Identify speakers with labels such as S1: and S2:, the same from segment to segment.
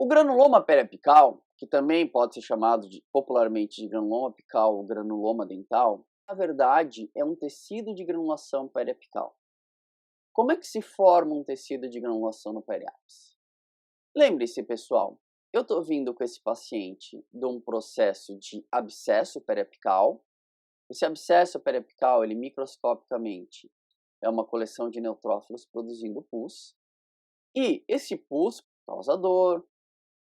S1: granuloma periapical, que também pode ser chamado popularmente de granuloma apical ou granuloma dental, na verdade é um tecido de granulação periapical. Como é que se forma um tecido de granulação no periápice? Lembre-se, pessoal, eu estou vindo com esse paciente de um processo de abscesso periapical. Esse abscesso periapical, ele microscopicamente é uma coleção de neutrófilos produzindo pus. E esse pus causa dor,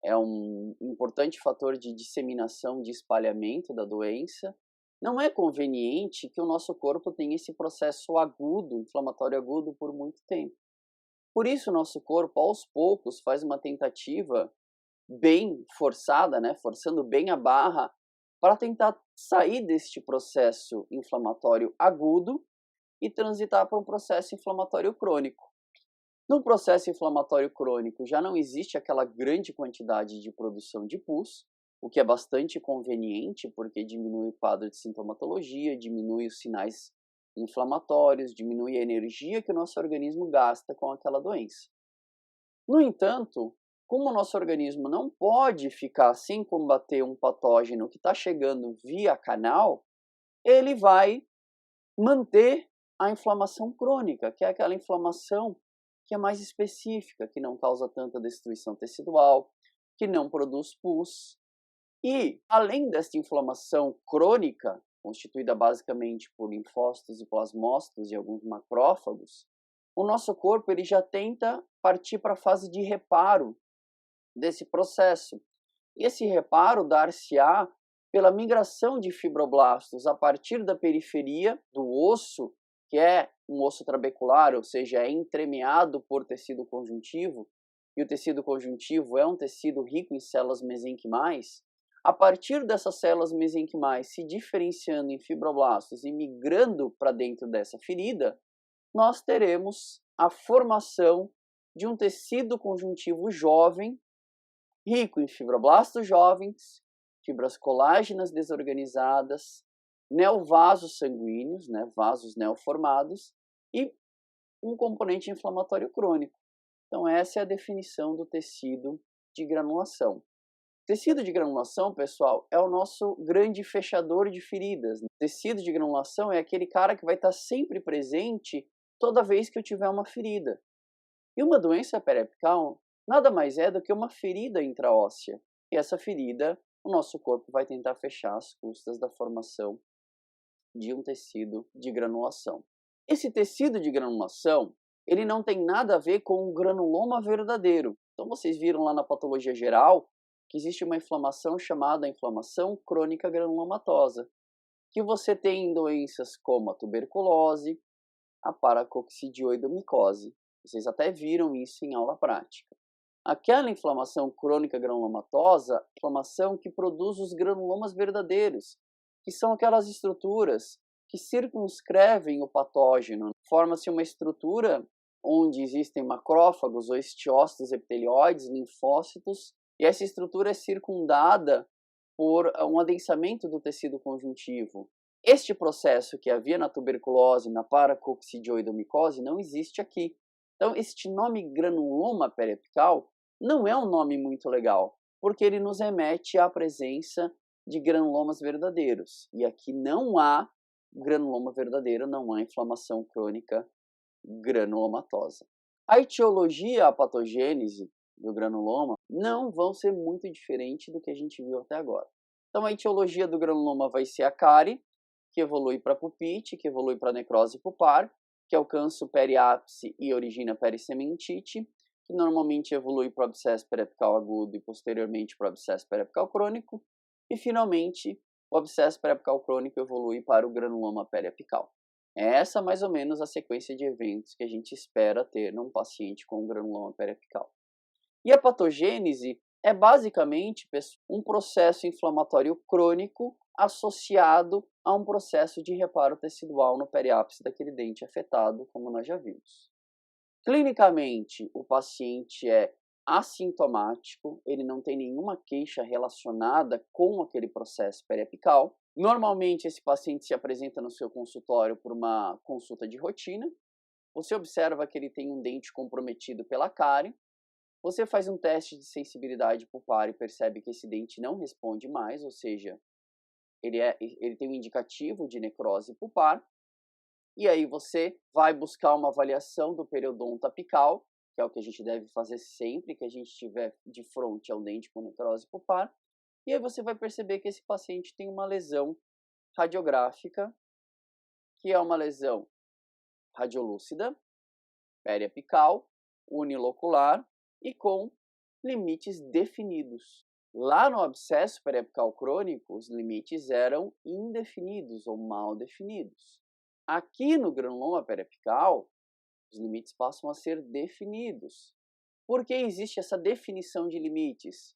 S1: é um importante fator de disseminação, de espalhamento da doença. Não é conveniente que o nosso corpo tenha esse processo agudo, inflamatório agudo, por muito tempo. Por isso, o nosso corpo, aos poucos, faz uma tentativa bem forçada, forçando bem a barra, para tentar sair deste processo inflamatório agudo e transitar para um processo inflamatório crônico. No processo inflamatório crônico já não existe aquela grande quantidade de produção de pus, o que é bastante conveniente porque diminui o quadro de sintomatologia, diminui os sinais inflamatórios, diminui a energia que o nosso organismo gasta com aquela doença. No entanto, como o nosso organismo não pode ficar sem combater um patógeno que está chegando via canal, ele vai manter a inflamação crônica, que é aquela inflamação que é mais específica, que não causa tanta destruição tecidual, que não produz pus. E, além desta inflamação crônica, constituída basicamente por linfócitos e plasmócitos e alguns macrófagos, o nosso corpo ele já tenta partir para a fase de reparo desse processo. E esse reparo dar-se-á pela migração de fibroblastos a partir da periferia do osso, que é um osso trabecular, ou seja, é entremeado por tecido conjuntivo, e o tecido conjuntivo é um tecido rico em células mesenquimais. A partir dessas células mesenquimais se diferenciando em fibroblastos e migrando para dentro dessa ferida, nós teremos a formação de um tecido conjuntivo jovem, rico em fibroblastos jovens, fibras colágenas desorganizadas, neovasos sanguíneos, vasos neoformados, e um componente inflamatório crônico. Então essa é a definição do tecido de granulação. O tecido de granulação, pessoal, é o nosso grande fechador de feridas. O tecido de granulação é aquele cara que vai estar sempre presente toda vez que eu tiver uma ferida. E uma doença periapical nada mais é do que uma ferida intraóssea. E essa ferida, o nosso corpo vai tentar fechar às custas da formação de um tecido de granulação. Esse tecido de granulação, ele não tem nada a ver com um granuloma verdadeiro. Então vocês viram lá na patologia geral que existe uma inflamação chamada inflamação crônica granulomatosa, que você tem em doenças como a tuberculose, a paracoccidioidomicose. Vocês até viram isso em aula prática. Aquela inflamação crônica granulomatosa é a inflamação que produz os granulomas verdadeiros, que são aquelas estruturas que circunscrevem o patógeno. Forma-se uma estrutura onde existem macrófagos ou estiócitos epitelioides, linfócitos, e essa estrutura é circundada por um adensamento do tecido conjuntivo. Este processo que havia na tuberculose, na paracoccidioidomicose, não existe aqui. Então, este nome granuloma periapical não é um nome muito legal, porque ele nos remete à presença de granulomas verdadeiros. E aqui não há granuloma verdadeiro, não há inflamação crônica granulomatosa. A etiologia, a patogênese do granuloma não vão ser muito diferente do que a gente viu até agora. Então, a etiologia do granuloma vai ser a cárie, que evolui para pulpite, que evolui para necrose pulpar, que alcança o periápice e origina pericementite, que normalmente evolui para o abscesso periapical agudo e posteriormente para o abscesso periapical crônico, e finalmente o abscesso periapical crônico evolui para o granuloma periapical. É essa mais ou menos a sequência de eventos que a gente espera ter num paciente com granuloma periapical. E a patogênese é basicamente um processo inflamatório crônico associado a um processo de reparo tecidual no periápice daquele dente afetado, como nós já vimos. Clinicamente, o paciente é assintomático, ele não tem nenhuma queixa relacionada com aquele processo periapical. Normalmente, esse paciente se apresenta no seu consultório por uma consulta de rotina. Você observa que ele tem um dente comprometido pela cárie, Você faz um teste de sensibilidade pulpar e percebe que esse dente não responde mais, ou seja, ele tem um indicativo de necrose pulpar, e aí você vai buscar uma avaliação do periodonto apical, que é o que a gente deve fazer sempre que a gente estiver de frente ao dente com necrose pulpar, e aí você vai perceber que esse paciente tem uma lesão radiográfica, que é uma lesão radiolúcida, periapical, unilocular e com limites definidos. Lá no abscesso periapical crônico, os limites eram indefinidos ou mal definidos. Aqui no granuloma periapical, os limites passam a ser definidos. Por que existe essa definição de limites?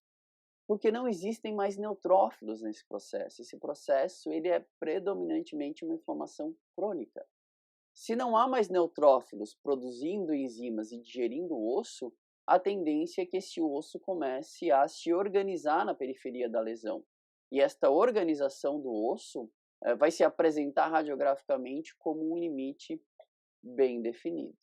S1: Porque não existem mais neutrófilos nesse processo. Esse processo ele é predominantemente uma inflamação crônica. Se não há mais neutrófilos produzindo enzimas e digerindo o osso, a tendência é que esse osso comece a se organizar na periferia da lesão. E esta organização do osso vai se apresentar radiograficamente como um limite bem definido.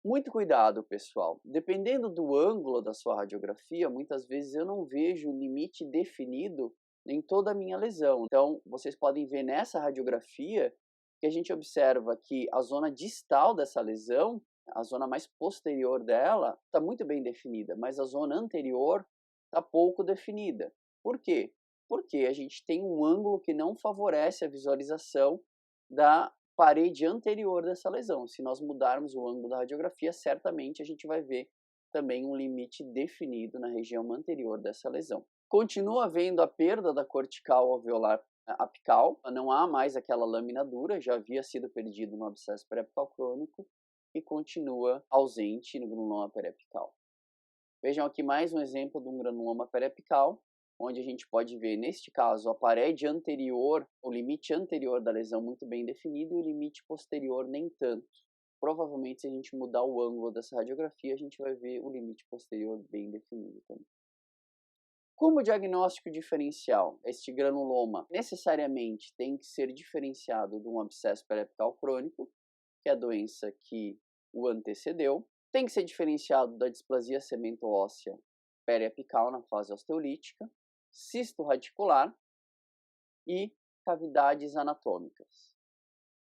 S1: Muito cuidado, pessoal. Dependendo do ângulo da sua radiografia, muitas vezes eu não vejo o limite definido em toda a minha lesão. Então, vocês podem ver nessa radiografia que a gente observa que a zona distal dessa lesão, a zona mais posterior dela, está muito bem definida, mas a zona anterior está pouco definida. Por quê? Porque a gente tem um ângulo que não favorece a visualização da parede anterior dessa lesão. Se nós mudarmos o ângulo da radiografia, certamente a gente vai ver também um limite definido na região anterior dessa lesão. Continua havendo a perda da cortical alveolar apical, não há mais aquela lâmina dura, já havia sido perdido no abscesso periapical crônico e continua ausente no granuloma periapical. Vejam aqui mais um exemplo de um granuloma periapical, onde a gente pode ver, neste caso, a parede anterior, o limite anterior da lesão muito bem definido e o limite posterior nem tanto. Provavelmente, se a gente mudar o ângulo dessa radiografia, a gente vai ver o limite posterior bem definido também. Como diagnóstico diferencial, este granuloma necessariamente tem que ser diferenciado de um abscesso periapical crônico, que é a doença que o antecedeu. Tem que ser diferenciado da displasia cemento-óssea periapical na fase osteolítica, cisto radicular e cavidades anatômicas.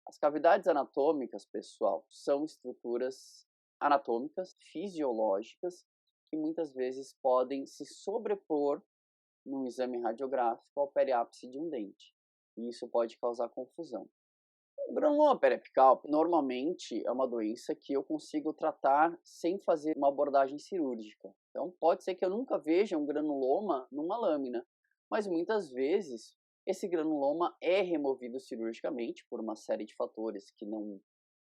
S1: As cavidades anatômicas, pessoal, são estruturas anatômicas, fisiológicas, que muitas vezes podem se sobrepor num exame radiográfico ao periápice de um dente. E isso pode causar confusão. O granuloma periapical, normalmente, é uma doença que eu consigo tratar sem fazer uma abordagem cirúrgica. Então, pode ser que eu nunca veja um granuloma numa lâmina, mas muitas vezes esse granuloma é removido cirurgicamente por uma série de fatores que não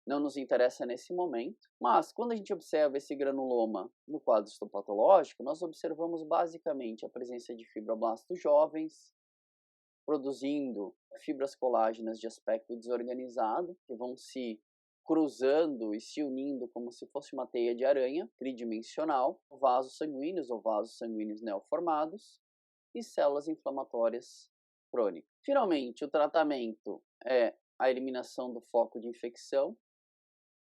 S1: nos interessa nesse momento. Mas, quando a gente observa esse granuloma no quadro histopatológico, nós observamos basicamente a presença de fibroblastos jovens, produzindo fibras colágenas de aspecto desorganizado, que vão se cruzando e se unindo como se fosse uma teia de aranha tridimensional, vasos sanguíneos ou vasos sanguíneos neoformados e células inflamatórias crônicas. Finalmente, o tratamento é a eliminação do foco de infecção.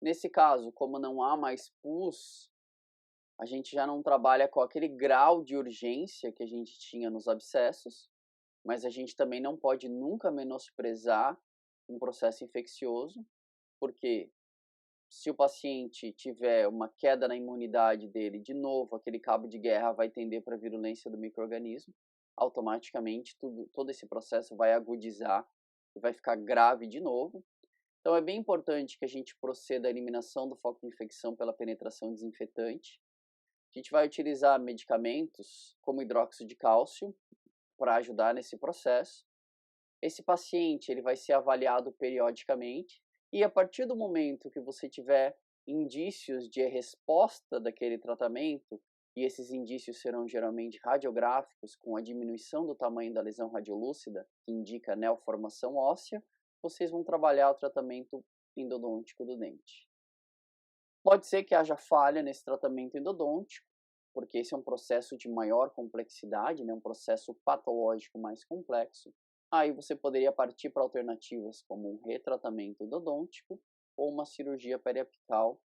S1: Nesse caso, como não há mais pus, a gente já não trabalha com aquele grau de urgência que a gente tinha nos abscessos, mas a gente também não pode nunca menosprezar um processo infeccioso, porque se o paciente tiver uma queda na imunidade dele, de novo, aquele cabo de guerra vai tender para a virulência do micro-organismo, automaticamente todo esse processo vai agudizar e vai ficar grave de novo. Então é bem importante que a gente proceda à eliminação do foco de infecção pela penetração desinfetante. A gente vai utilizar medicamentos como hidróxido de cálcio para ajudar nesse processo. Esse paciente ele vai ser avaliado periodicamente e a partir do momento que você tiver indícios de resposta daquele tratamento, e esses indícios serão geralmente radiográficos com a diminuição do tamanho da lesão radiolúcida, que indica neoformação óssea, vocês vão trabalhar o tratamento endodôntico do dente. Pode ser que haja falha nesse tratamento endodôntico, porque esse é um processo de maior complexidade, né, um processo patológico mais complexo. Aí você poderia partir para alternativas como um retratamento endodôntico ou uma cirurgia periapical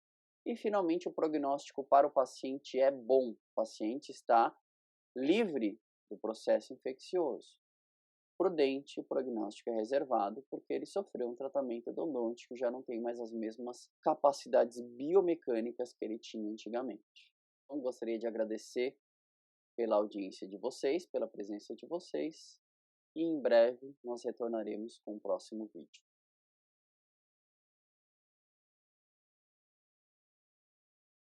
S1: E, finalmente, o prognóstico para o paciente é bom. O paciente está livre do processo infeccioso. Prudente, o prognóstico é reservado porque ele sofreu um tratamento endodôntico e já não tem mais as mesmas capacidades biomecânicas que ele tinha antigamente. Então, gostaria de agradecer pela audiência de vocês, pela presença de vocês, e em breve nós retornaremos com o próximo vídeo.